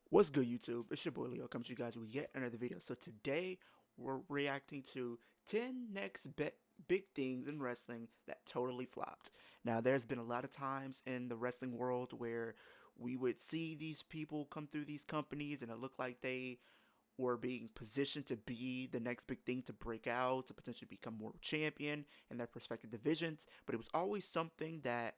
What's good, YouTube? It's your boy Leo, coming to you guys with yet another video. So today we're reacting to 10 next big things in wrestling that totally flopped. Now there's been a lot of times in the wrestling world where we would see these people come through these companies and it looked like they were being positioned to be the next big thing to break out, to potentially become world champion in their respective divisions, but it was always something that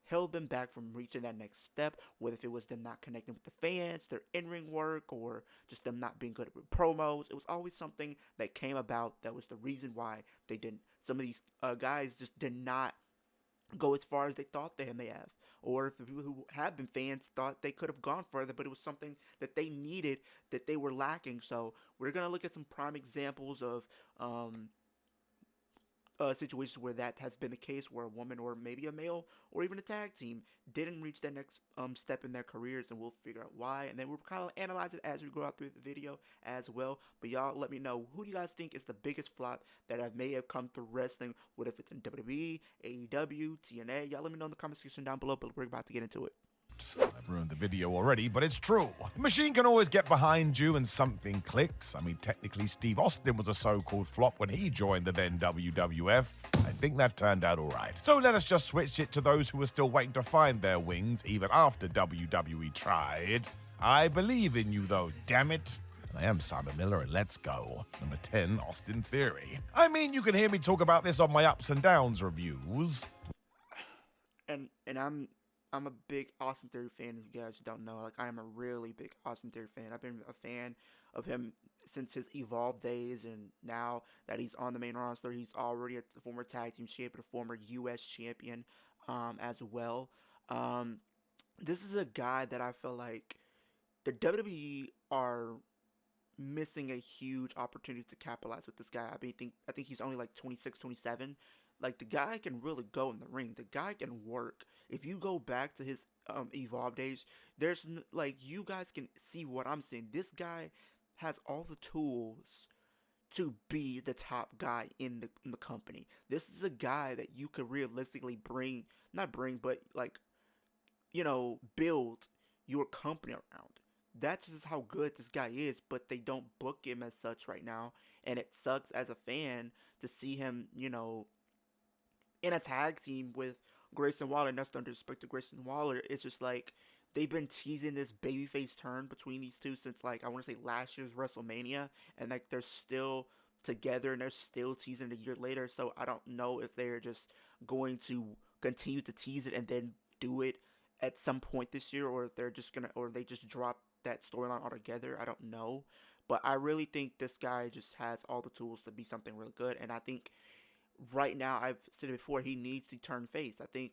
held them back from reaching that next step, whether if it was them not connecting with the fans, their in-ring work, or just them not being good with promos. It was always something that came about that was the reason why they didn't. Some of these guys just did not go as far as they thought they may have, or if the people who have been fans thought they could have gone further, but it was something that they needed that they were lacking. So we're gonna look at some prime examples of um, situations where that has been the case, where a woman or maybe a male or even a tag team didn't reach their next step in their careers, and we'll figure out why, and then we'll kind of analyze it as we go out through the video as well. But y'all let me know, who do you guys think is the biggest flop that may have come through wrestling, what if it's in WWE, AEW, TNA? Y'all let me know in the comment section down below, but we're about to get into it. I've ruined the video already, but it's true. The machine can always get behind you and something clicks. I mean, technically, Steve Austin was a so-called flop when he joined the then WWF. I think that turned out all right. So let us just switch it to those who are still waiting to find their wings, even after WWE tried. I believe in you, though, damn it. I am Simon Miller, and let's go. Number 10, Austin Theory. I mean, you can hear me talk about this on my ups and downs reviews. And I'm a big Austin Theory fan. If you guys don't know, like, I am a really big Austin Theory fan. I've been a fan of him since his Evolve days, and now that he's on the main roster, he's already a former tag team champion, a former U.S. champion, as well. Um, this is a guy that I feel like the WWE are missing a huge opportunity to capitalize with this guy. I think he's only like 26, 27. Like, the guy can really go in the ring. The guy can work. If you go back to his Evolve days, like, you guys can see what I'm seeing. This guy has all the tools to be the top guy in the company. This is a guy that you could realistically not bring, but like, build your company around. That's just how good this guy is, but they don't book him as such right now. And it sucks as a fan to see him, in a tag team with Grayson Waller. And that's no disrespect to Grayson Waller. It's just like they've been teasing this babyface turn between these two since, like, I want to say last year's WrestleMania. And like, they're still together and they're still teasing a year later. So I don't know if they're just going to continue to tease it and then do it at some point this year, or if they're just gonna, or they just drop that storyline altogether. I don't know, but I really think this guy just has all the tools to be something really good. And I think right now, I've said it before, he needs to turn face. I think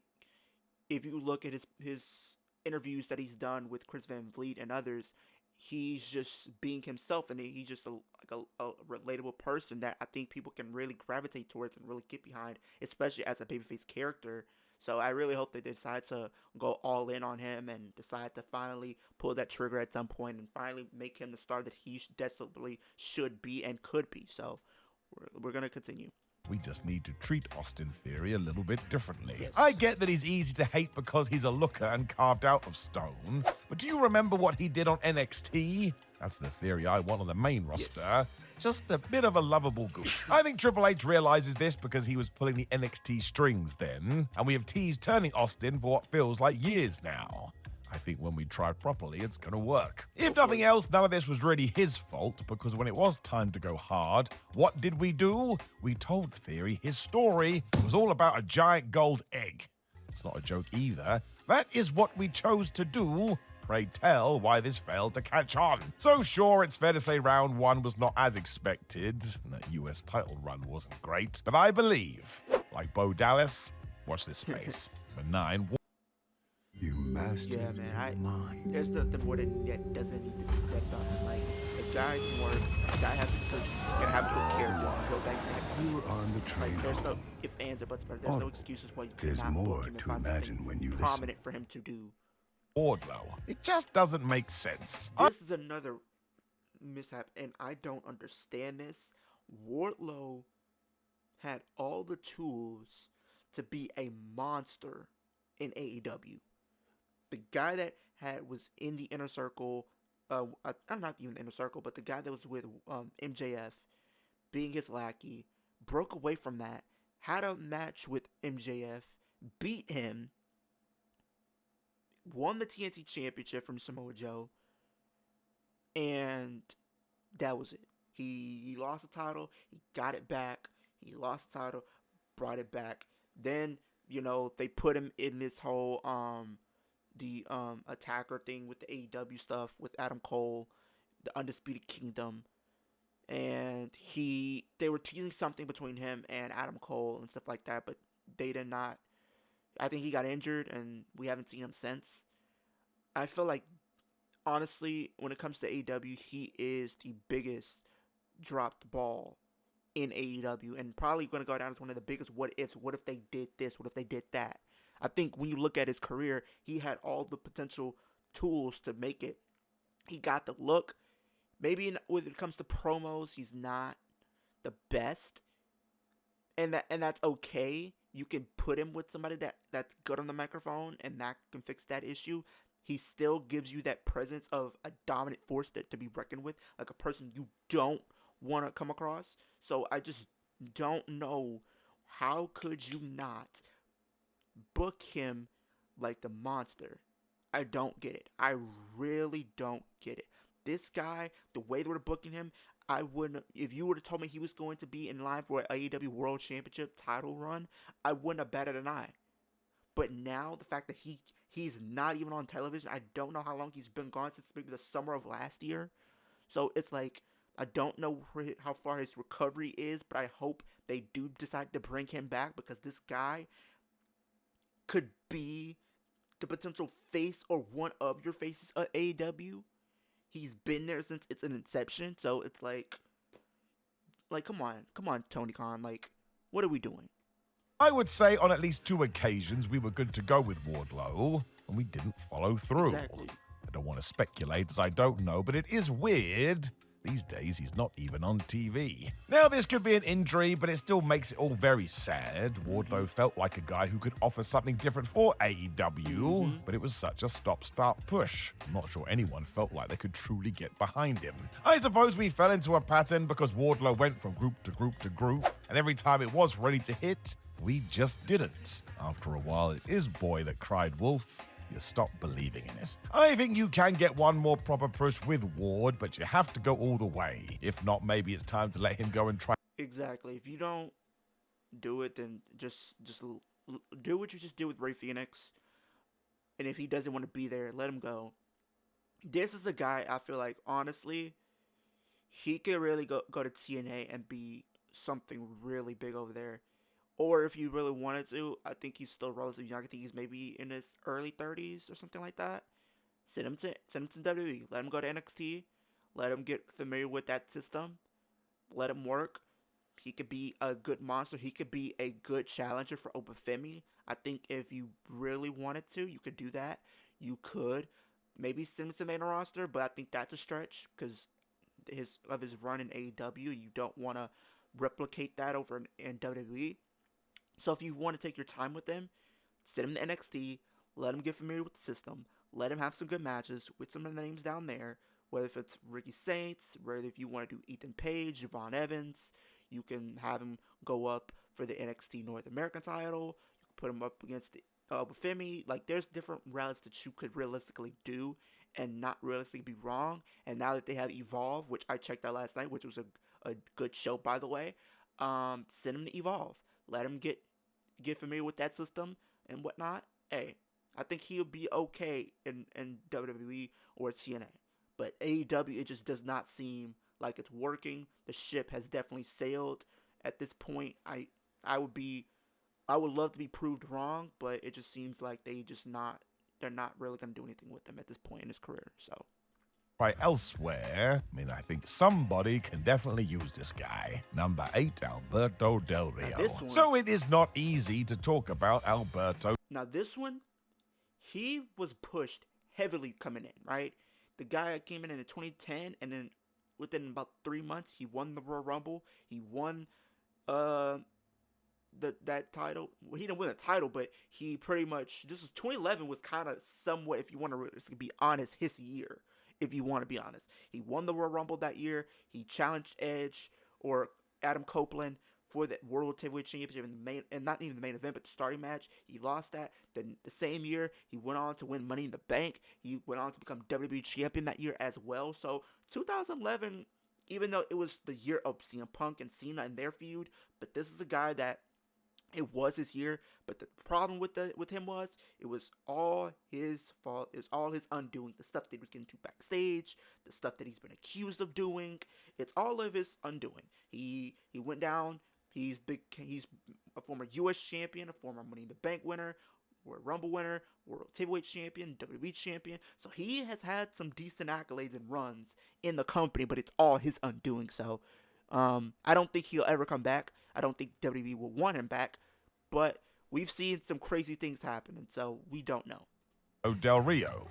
if you look at his interviews that he's done with Chris Van Vliet and others, he's just being himself, and he's just a relatable person that I think people can really gravitate towards and really get behind, especially as a babyface character. So I really hope they decide to go all in on him and decide to finally pull that trigger at some point and finally make him the star that he desperately should be and could be. So we're going to continue. We just need to treat Austin Theory a little bit differently. Yes. I get that he's easy to hate because he's a looker and carved out of stone, but do you remember what he did on NXT? That's the Theory I want on the main roster. Yes. Just a bit of a lovable goof. I think Triple H realizes this because he was pulling the NXT strings then, and we have teased turning Austin for what feels like years now. I think when we try properly, it's gonna work. If nothing else, none of this was really his fault, because when it was time to go hard, what did we do? We told Theory his story was all about a giant gold egg. It's not a joke either. That is what we chose to do. Pray tell why this failed to catch on. So sure, it's fair to say round one was not as expected, and that US title run wasn't great, but I believe, like Bo Dallas, watch this space. Number 9. You mastered Yeah, man. your mind. There's nothing more that doesn't need to be said about him. Like, the guy can work. The guy has a good, can have a good character. Go back next. You were on the train. Like, there's no if, ands, or buts about it. There's no excuses why you There's cannot more book him and to find imagine something when you listen. prominent for him to do. Wardlow. It just doesn't make sense. This is another mishap, and I don't understand this. Wardlow had all the tools to be a monster in AEW. The guy that was in the inner circle I'm not even the inner circle, but the guy that was with MJF, being his lackey, broke away from that, had a match with MJF, beat him, won the TNT Championship from Samoa Joe, and that was it. He lost the title, he got it back, he lost the title, brought it back. Then, they put him in this whole the attacker thing with the AEW stuff with Adam Cole, the Undisputed Kingdom, and they were teasing something between him and Adam Cole and stuff like that, but they did not. I think he got injured and we haven't seen him since. I feel like, honestly, when it comes to AEW, he is the biggest dropped ball in AEW and probably going to go down as one of the biggest what ifs. What if they did this? What if they did that? I think when you look at his career, he had all the potential tools to make it. He got the look. Maybe when it comes to promos, he's not the best, and that's okay. You can put him with somebody that's good on the microphone, and that can fix that issue. He still gives you that presence of a dominant force to be reckoned with, like a person you don't want to come across. So I just don't know, how could you not book him like the monster? I don't get it. I really don't get it. This guy, the way they were booking him, I wouldn't. If you would have told me he was going to be in line for an AEW World Championship title run, I wouldn't have batted an eye. But now the fact that he's not even on television, I don't know how long he's been gone, since maybe the summer of last year. So it's like, I don't know how far his recovery is, but I hope they do decide to bring him back, because this guy could be the potential face or one of your faces at AEW. He's been there since its inception, so it's like, come on, Tony Khan, like, what are we doing? I would say on at least 2 occasions we were good to go with Wardlow, and we didn't follow through. Exactly. I don't want to speculate, as I don't know, but it is weird. These days, he's not even on TV. Now, this could be an injury, but it still makes it all very sad. Wardlow felt like a guy who could offer something different for AEW, but it was such a stop-start push. I'm not sure anyone felt like they could truly get behind him. I suppose we fell into a pattern because Wardlow went from group to group to group, and every time it was ready to hit, we just didn't. After a while, it is boy that cried wolf. You stop believing in it. I think you can get one more proper push with Ward, but you have to go all the way. If not, maybe it's time to let him go and try. Exactly. If you don't do it, then just do what you just did with Ray Phoenix. And if he doesn't want to be there, let him go. This is a guy, I feel like, honestly, he could really go to TNA and be something really big over there. Or if you really wanted to, I think he's still relatively young. I think he's maybe in his early 30s or something like that. Send him to WWE. Let him go to NXT. Let him get familiar with that system. Let him work. He could be a good monster. He could be a good challenger for Obafemi. I think if you really wanted to, you could do that. You could maybe send him to the main roster, but I think that's a stretch because his run in AEW. You don't want to replicate that over in WWE. So if you want to take your time with him, send him to NXT, let him get familiar with the system, let him have some good matches with some of the names down there, whether if it's Ricky Saints, whether if you want to do Ethan Page, Javon Evans, you can have him go up for the NXT North American title, you can put him up against Bafemi. Like, there's different routes that you could realistically do and not realistically be wrong. And now that they have Evolve, which I checked out last night, which was a good show, by the way, send him to Evolve. Let him get familiar with that system and whatnot. Hey, I think he'll be okay in WWE or TNA. But AEW, it just does not seem like it's working. The ship has definitely sailed at this point. I would love to be proved wrong, but it just seems like they're not really going to do anything with him at this point in his career. So Right elsewhere, I mean, I think somebody can definitely use this guy. Number 8, Alberto Del Rio. So it is not easy to talk about Alberto. Now this one, he was pushed heavily coming in, right? The guy came in 2010, and then within about 3 months, he won the Royal Rumble. He won that title. Well, he didn't win the title, but he pretty much, this was 2011 was kind of somewhat, if you want to be honest, his year. if you want to be honest. He won the Royal Rumble that year. He challenged Edge or Adam Copeland for the World Heavyweight Championship in the main, and not even the main event, but the starting match. He lost that. Then the same year, he went on to win Money in the Bank. He went on to become WWE Champion that year as well. So 2011, even though it was the year of CM Punk and Cena and their feud, but this is a guy that it was his year. But the problem with him was it was all his fault. It was all his undoing. The stuff that he was getting into backstage, the stuff that he's been accused of doing, it's all of his undoing. He went down. He's a former U.S. champion, a former Money in the Bank winner, World Rumble winner, World Heavyweight champion, WWE champion. So he has had some decent accolades and runs in the company, but it's all his undoing. So I don't think he'll ever come back. I don't think WWE will want him back. But we've seen some crazy things happen, and so we don't know. Del Rio.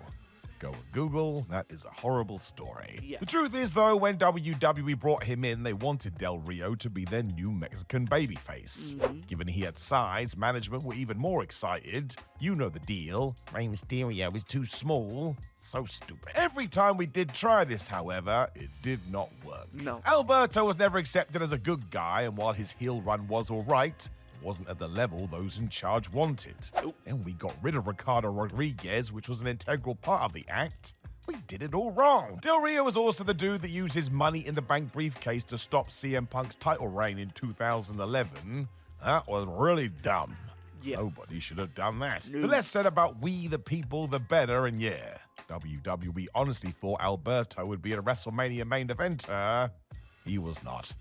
Go and Google, that is a horrible story. Yeah. The truth is, though, when WWE brought him in, they wanted Del Rio to be their new Mexican babyface. Given he had size, management were even more excited. You know the deal. Rey Mysterio is too small. So stupid. Every time we did try this, however, it did not work. No. Alberto was never accepted as a good guy, and while his heel run was alright, wasn't at the level those in charge wanted. Nope. And we got rid of Ricardo Rodriguez, which was an integral part of the act. We did it all wrong. Del Rio was also the dude that used his Money in the Bank briefcase to stop CM Punk's title reign in 2011. That was really dumb. Yeah. Nobody should have done that. No. The less said about we, the people, the better, and yeah, WWE honestly thought Alberto would be a WrestleMania main eventer. He was not.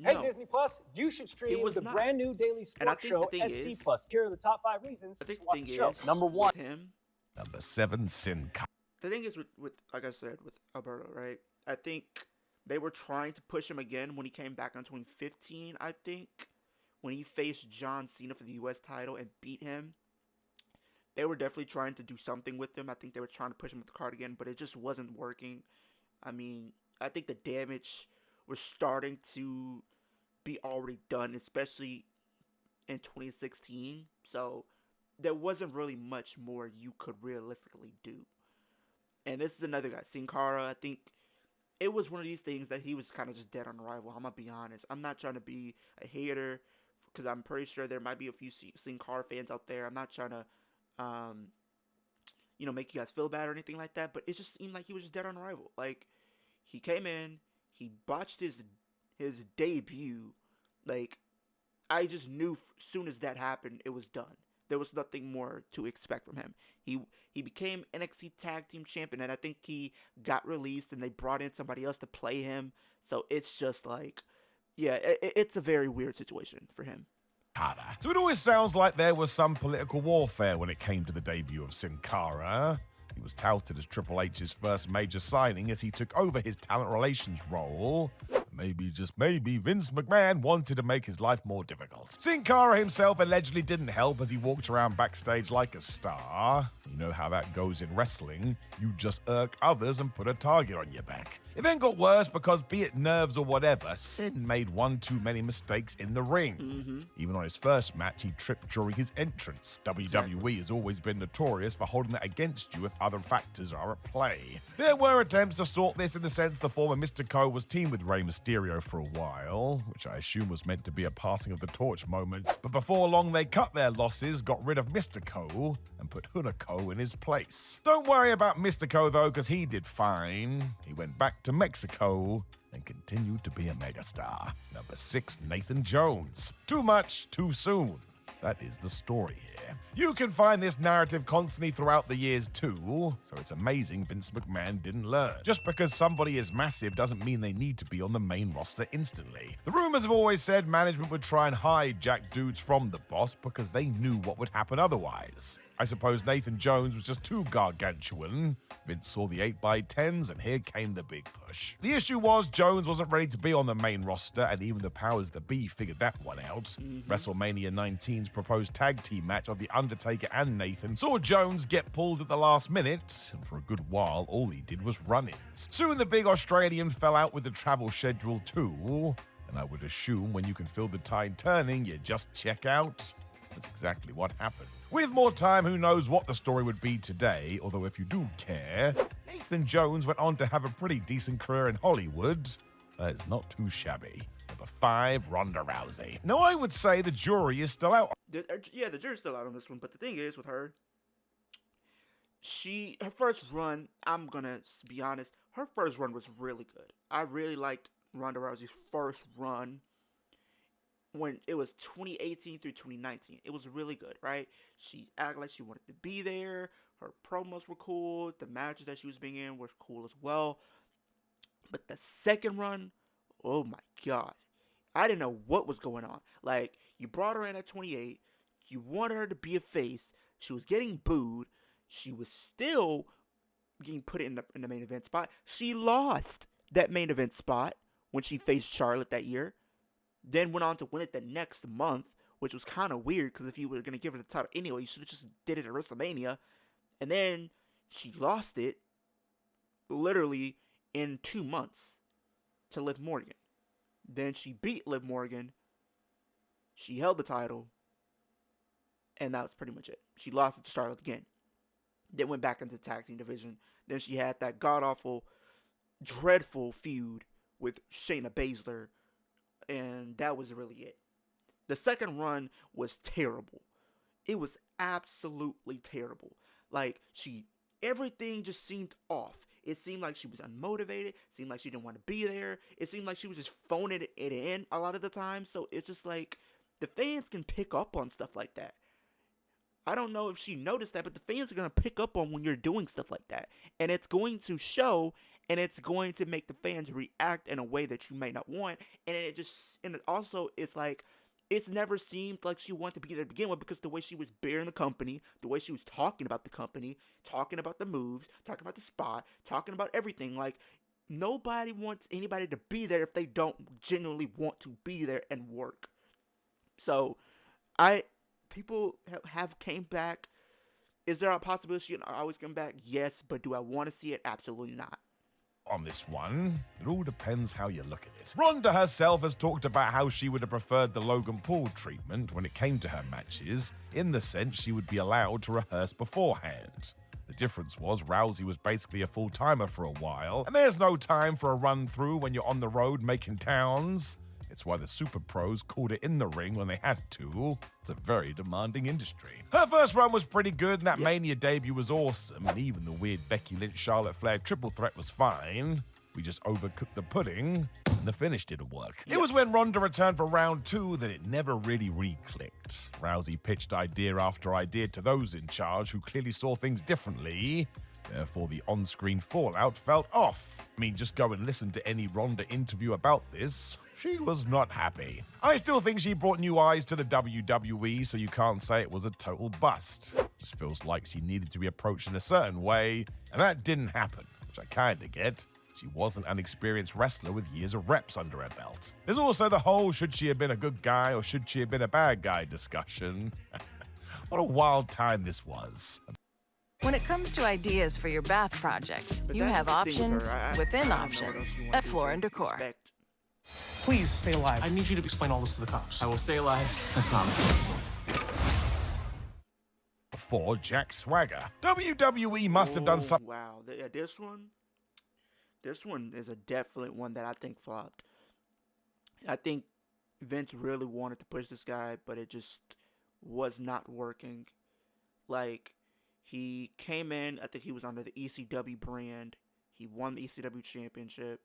Hey, No. Disney Plus, you should stream was the not. brand new daily And I sports think show the thing SC is- Plus. Here are the top 5 reasons I think to the watch thing the show. is, Number 1. with him, Number 7, Sin Cara. the thing is with like I said, with Alberto, right? I think they were trying to push him again when he came back in 2015, I think. When he faced John Cena for the US title and beat him. They were definitely trying to do something with him. I think they were trying to push him with the card again, but it just wasn't working. I mean, I think the damage was starting to be already done, especially in 2016. So there wasn't really much more you could realistically do. And this is another guy, Sin Cara. I think it was one of these things that he was kind of just dead on arrival. I'm gonna be honest. I'm not trying to be a hater because I'm pretty sure there might be a few Sin Cara fans out there. I'm not trying to make you guys feel bad or anything like that, but it just seemed like he was just dead on arrival. Like, he came in, he botched his debut. Like, I just knew as soon as that happened, it was done. There was nothing more to expect from him. He became NXT Tag Team Champion, and I think he got released, and they brought in somebody else to play him. So it's just like, yeah, it's a very weird situation for him. So it always sounds like there was some political warfare when it came to the debut of Sin Cara. He was touted as Triple H's first major signing as he took over his talent relations role. Maybe, just maybe, Vince McMahon wanted to make his life more difficult. Sin Cara himself allegedly didn't help as he walked around backstage like a star. You know how that goes in wrestling. You just irk others and put a target on your back. It then got worse because, be it nerves or whatever, Sin made one too many mistakes in the ring. Even on his first match, he tripped during his entrance. WWE has always been notorious for holding that against you if other factors are at play. There were attempts to sort this in the sense the former Mystico was teamed with Rey Mysterio for a while, which I assume was meant to be a passing of the torch moment. But before long, they cut their losses, got rid of Mystico, and put Hunico in his place. Don't worry about Mystico though, because he did fine. He went back to Mexico and continued to be a megastar. Number 6, Nathan Jones. Too much, too soon. That is the story here. You can find this narrative constantly throughout the years too, so it's amazing Vince McMahon didn't learn. Just because somebody is massive doesn't mean they need to be on the main roster instantly. The rumors have always said management would try and hijack dudes from the boss because they knew what would happen otherwise. I suppose Nathan Jones was just too gargantuan. Vince saw the 8x10s and here came the big push. The issue was Jones wasn't ready to be on the main roster, and even the powers that be figured that one out. WrestleMania 19's proposed tag team match of The Undertaker and Nathan saw Jones get pulled at the last minute, and for a good while all he did was run-ins. Soon the big Australian fell out with the travel schedule too, and I would assume when you can feel the tide turning, you just check out. That's exactly what happened. With more time, who knows what the story would be today, although if you do care, Nathan Jones went on to have a pretty decent career in Hollywood. It's not too shabby. Number 5, Ronda Rousey. Now, I would say the jury is still out. The jury's still out on this one, but the thing is with her, her first run, I'm gonna be honest, her first run was really good. I really liked Ronda Rousey's first run when it was 2018 through 2019. It was really good, right? She acted like she wanted to be there. Her promos were cool. The matches that she was being in were cool as well. But the second run, oh my god. I didn't know what was going on. Like, you brought her in at 28. You wanted her to be a face. She was getting booed. She was still getting put in the main event spot. She lost that main event spot when she faced Charlotte that year. Then went on to win it the next month, which was kind of weird because if you were going to give her the title anyway, you should have just did it at WrestleMania. And then she lost it literally in 2 months to Liv Morgan. Then she beat Liv Morgan. She held the title. And that was pretty much it. She lost it to Charlotte again. Then went back into the tag team division. Then she had that god-awful, dreadful feud with Shayna Baszler. And that was really it. The second run was terrible. It was absolutely terrible. Like, everything just seemed off. It seemed like she was unmotivated. It seemed like she didn't want to be there. It seemed like she was just phoning it in a lot of the time. So it's just like, the fans can pick up on stuff like that. I don't know if she noticed that, but the fans are going to pick up on when you're doing stuff like that. And it's going to show, and it's going to make the fans react in a way that you may not want. And it also, it's like, it's never seemed like she wanted to be there to begin with, because the way she was bearing the company, the way she was talking about the company, talking about the moves, talking about the spot, talking about everything. Like, nobody wants anybody to be there if they don't genuinely want to be there and work. So, people have came back. Is there a possibility she can always come back? Yes, but do I want to see it? Absolutely not. On this one, it all depends how you look at it. Ronda herself has talked about how she would have preferred the Logan Paul treatment when it came to her matches, in the sense she would be allowed to rehearse beforehand. The difference was Rousey was basically a full-timer for a while, and there's no time for a run-through when you're on the road making towns. It's why the super pros called it in the ring when they had to. It's a very demanding industry. Her first run was pretty good, and that Mania debut was awesome, and even the weird Becky Lynch-Charlotte Flair triple threat was fine. We just overcooked the pudding, and the finish didn't work. It was when Ronda returned for round 2 that it never really re-clicked. Rousey pitched idea after idea to those in charge who clearly saw things differently. Therefore, the on-screen fallout felt off. I mean, just go and listen to any Ronda interview about this. She was not happy. I still think she brought new eyes to the WWE, so you can't say it was a total bust. Just feels like she needed to be approached in a certain way, and that didn't happen, which I kinda get. She wasn't an experienced wrestler with years of reps under her belt. There's also the whole should she have been a good guy or should she have been a bad guy discussion. What a wild time this was. When it comes to ideas for your bath project, But you that's have the thing with options her. within I don't know options if you want at to Floor & Decor. respect. Please stay alive. I need you to explain all this to the cops. I will stay alive, I promise. For Jack Swagger. WWE must have done something. Wow, this one is a definite one that I think flopped. I think Vince really wanted to push this guy, but it just was not working. Like, he came in, I think he was under the ECW brand. He won the ECW championship.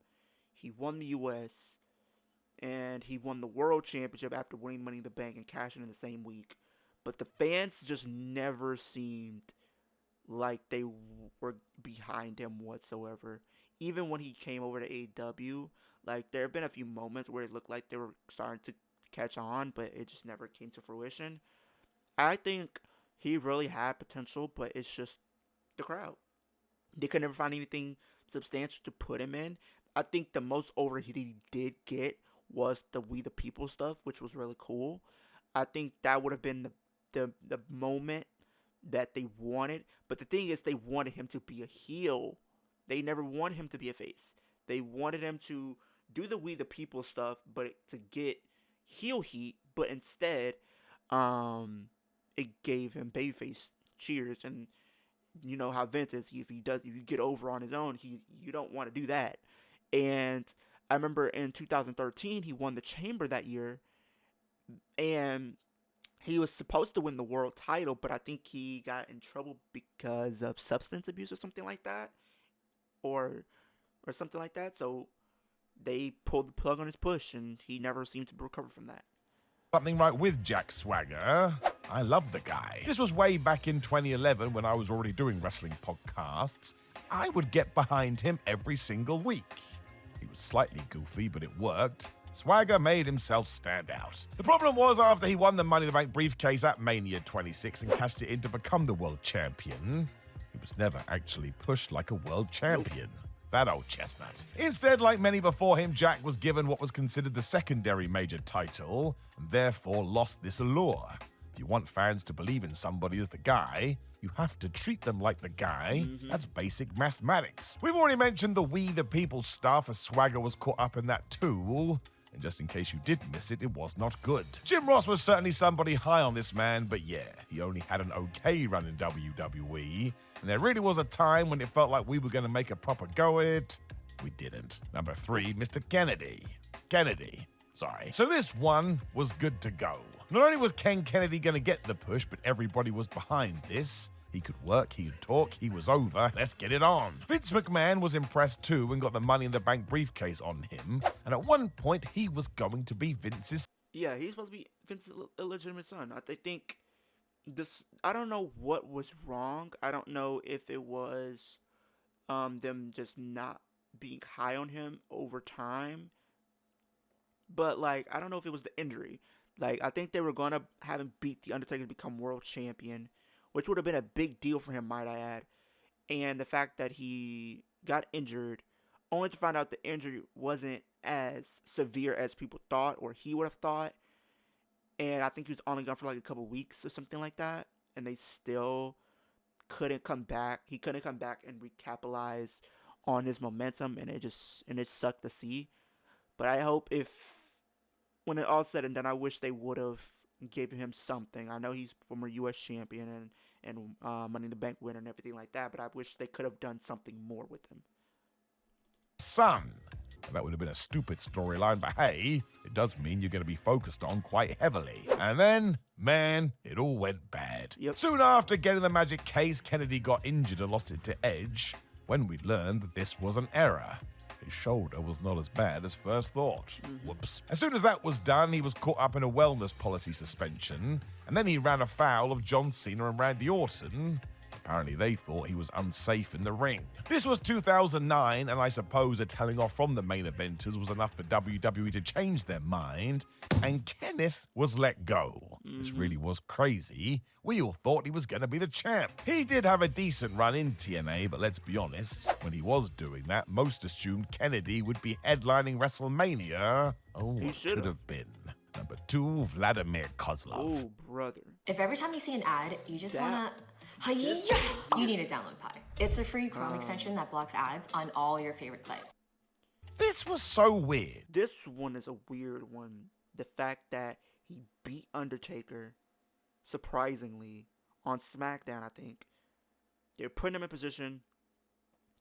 He won the US. And he won the World Championship after winning Money in the Bank and cashing in the same week. But the fans just never seemed like they were behind him whatsoever. Even when he came over to AEW, like, there have been a few moments where it looked like they were starting to catch on, but it just never came to fruition. I think he really had potential, but it's just the crowd. They could never find anything substantial to put him in. I think the most over he did get was the We the People stuff, which was really cool. I think that would have been the moment that they wanted. But the thing is, they wanted him to be a heel. They never wanted him to be a face. They wanted him to do the We the People stuff, but to get heel heat. But instead, it gave him babyface cheers, and you know how Vince is. If you get over on his own, you don't want to do that. And I remember in 2013 he won the Chamber that year, and he was supposed to win the world title, but I think he got in trouble because of substance abuse or something like that, or something like that. So they pulled the plug on his push, and he never seemed to recover from that. Something right with Jack Swagger. I love the guy. This was way back in 2011 when I was already doing wrestling podcasts. I would get behind him every single week. He was slightly goofy, but it worked. Swagger made himself stand out. The problem was after he won the Money in the Bank briefcase at Mania 26 and cashed it in to become the world champion, he was never actually pushed like a world champion. That old chestnut. Instead, like many before him, Jack was given what was considered the secondary major title, and therefore lost this allure. If you want fans to believe in somebody as the guy, you have to treat them like the guy. That's basic mathematics. We've already mentioned the We the People stuff, as Swagger was caught up in that too. And just in case you did miss it, it was not good. Jim Ross was certainly somebody high on this man, but yeah, he only had an okay run in WWE, and there really was a time when it felt like we were going to make a proper go at it. We didn't. Number 3, Mr. Kennedy. Sorry. So this one was good to go. Not only was Ken Kennedy going to get the push, but everybody was behind this. He could work, he could talk, he was over. Let's get it on. Vince McMahon was impressed too and got the Money in the Bank briefcase on him. And at one point, he was going to be Vince's. Yeah, he's supposed to be Vince's illegitimate son. I think this. I don't know what was wrong. I don't know if it was them just not being high on him over time. But like, I don't know if it was the injury. Like, I think they were gonna have him beat the Undertaker to become world champion, which would have been a big deal for him, might I add. And the fact that he got injured, only to find out the injury wasn't as severe as people thought, or he would have thought. And I think he was only gone for like a couple weeks or something like that. And they still couldn't come back. He couldn't come back and recapitalize on his momentum, and it sucked to see. But I hope when it all said and done, I wish they would have given him something. I know he's former U.S. champion and Money in the Bank winner and everything like that, but I wish they could have done something more with him. Son. That would have been a stupid storyline, but hey, it does mean you're going to be focused on quite heavily. And then, man, it all went bad. Yep. Soon after getting the magic case, Kennedy got injured and lost it to Edge, when we learned that this was an error. His shoulder was not as bad as first thought. Whoops. As soon as that was done, he was caught up in a wellness policy suspension, and then he ran afoul of John Cena and Randy Orton. Apparently they thought he was unsafe in the ring. This was 2009, and I suppose a telling off from the main eventers was enough for WWE to change their mind, and Kenneth was let go. This really was crazy. We all thought he was going to be the champ. He did have a decent run in TNA, but let's be honest, when he was doing that, most assumed Kennedy would be headlining WrestleMania. Oh, He it should've. could have been. Number 2, Vladimir Kozlov. Oh, brother. If every time you see an ad, you just That- wanna, hi-ya, you need to download Pi. It's a free Chrome extension that blocks ads on all your favorite sites. This was so weird. This one is a weird one. The fact that he beat Undertaker, surprisingly, on SmackDown, I think. They're putting him in position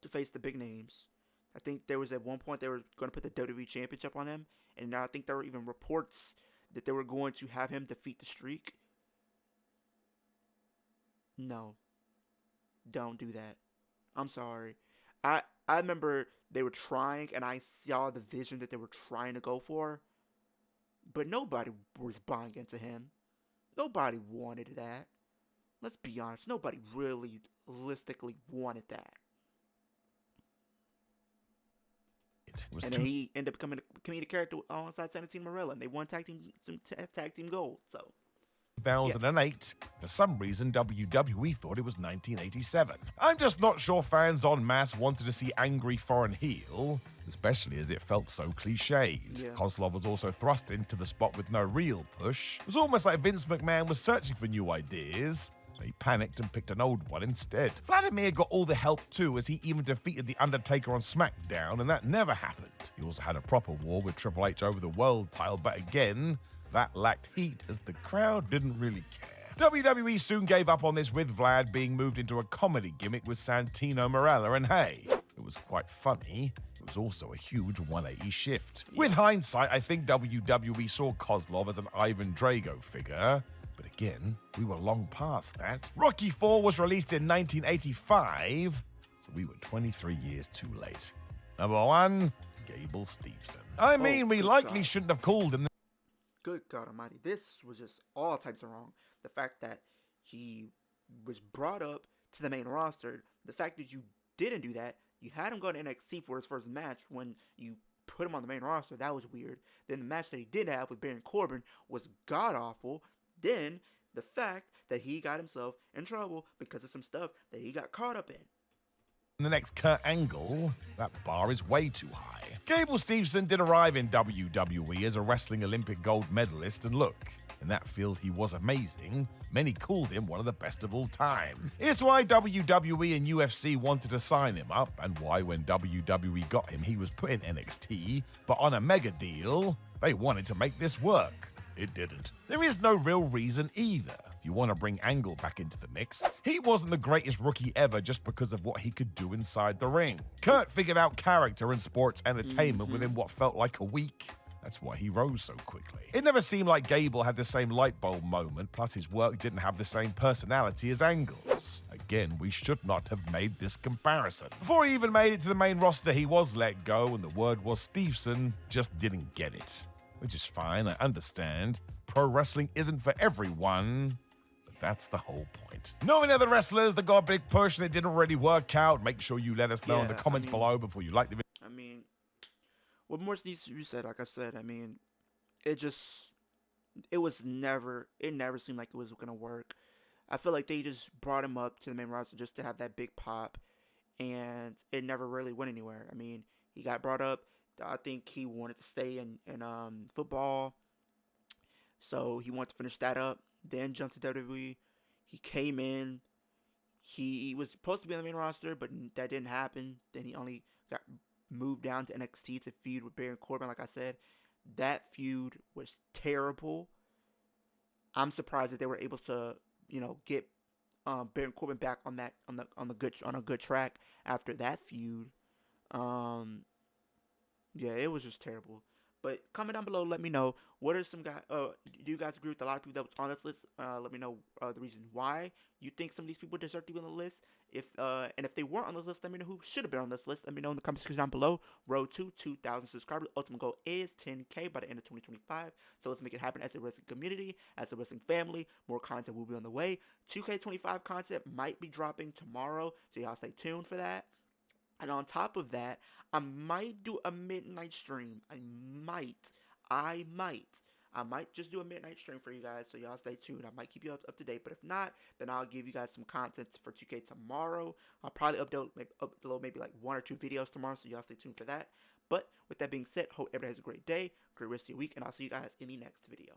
to face the big names. I think there was at one point they were going to put the WWE Championship on him, and now I think there were even reports that they were going to have him defeat the Streak. No. Don't do that. I'm sorry. I remember they were trying, and I saw the vision that they were trying to go for, but nobody was buying into him. Nobody wanted that. Let's be honest. Nobody really realistically wanted that. It was And too then he ended up becoming a comedic character alongside Santino Marella, and they won tag team gold. So 2008. For some reason, WWE thought it was 1987. I'm just not sure fans en masse wanted to see angry foreign heel, especially as it felt so cliched. Yeah. Kozlov was also thrust into the spot with no real push. It was almost like Vince McMahon was searching for new ideas. He panicked and picked an old one instead. Vladimir got all the help too, as he even defeated The Undertaker on SmackDown, and that never happened. He also had a proper war with Triple H over the world title, but again, that lacked heat as the crowd didn't really care. WWE soon gave up on this, with Vlad being moved into a comedy gimmick with Santino Marella, and hey, it was quite funny. It was also a huge 180 shift. With hindsight, I think WWE saw Kozlov as an Ivan Drago figure, but again, we were long past that. Rocky IV was released in 1985, so we were 23 years too late. Number 1, Gable Steveson. I mean, we good likely God. shouldn't have called him. Good God Almighty, this was just all types of wrong. The fact that he was brought up to the main roster, the fact that you didn't do that, you had him go to NXT for his first match when you put him on the main roster, that was weird. Then the match that he did have with Baron Corbin was god-awful. Then the fact that he got himself in trouble because of some stuff that he got caught up in. The next Kurt Angle, that bar is way too high. Gable Steveson did arrive in WWE as a wrestling Olympic gold medalist, and look, in that field he was amazing. Many called him one of the best of all time. It's why WWE and UFC wanted to sign him up, and why when WWE got him he was put in NXT, but on a mega deal, they wanted to make this work. It didn't. There is no real reason either. If you want to bring Angle back into the mix, he wasn't the greatest rookie ever just because of what he could do inside the ring. Kurt figured out character and sports entertainment within what felt like a week. That's why he rose so quickly. It never seemed like Gable had the same light bulb moment, plus his work didn't have the same personality as Angle's. Again, we should not have made this comparison. Before he even made it to the main roster, he was let go, and the word was Steveson just didn't get it. Which is fine, I understand. Pro wrestling isn't for everyone, but that's the whole point. Knowing other wrestlers that got a big push and it didn't really work out, make sure you let us know in the comments below before you like the video. I mean, what more needs to be said? Like I said, I mean, it never seemed like it was gonna work. I feel like they just brought him up to the main roster just to have that big pop, and it never really went anywhere. I mean, he got brought up. I think he wanted to stay in football, so he wanted to finish that up. Then jumped to WWE. He came in. He was supposed to be on the main roster, but that didn't happen. Then he only got moved down to NXT to feud with Baron Corbin. Like I said, that feud was terrible. I'm surprised that they were able to, get Baron Corbin back on a good track after that feud. Yeah, it was just terrible. But comment down below, let me know, what are some guys, do you guys agree with a lot of people that was on this list? Let me know the reason why you think some of these people deserve to be on the list. And if they weren't on the list, let me know who should have been on this list. Let me know in the comment section down below. Road to 2,000 subscribers. Ultimate goal is 10K by the end of 2025. So let's make it happen as a wrestling community, as a wrestling family. More content will be on the way. 2K25 content might be dropping tomorrow, so y'all stay tuned for that. And on top of that, I might do a midnight stream. I might just do a midnight stream for you guys, so y'all stay tuned. I might keep you up to date, but if not, then I'll give you guys some content for 2K tomorrow. I'll probably upload maybe like 1 or 2 videos tomorrow, so y'all stay tuned for that. But with that being said, hope everybody has a great day, great rest of your week, and I'll see you guys in the next video.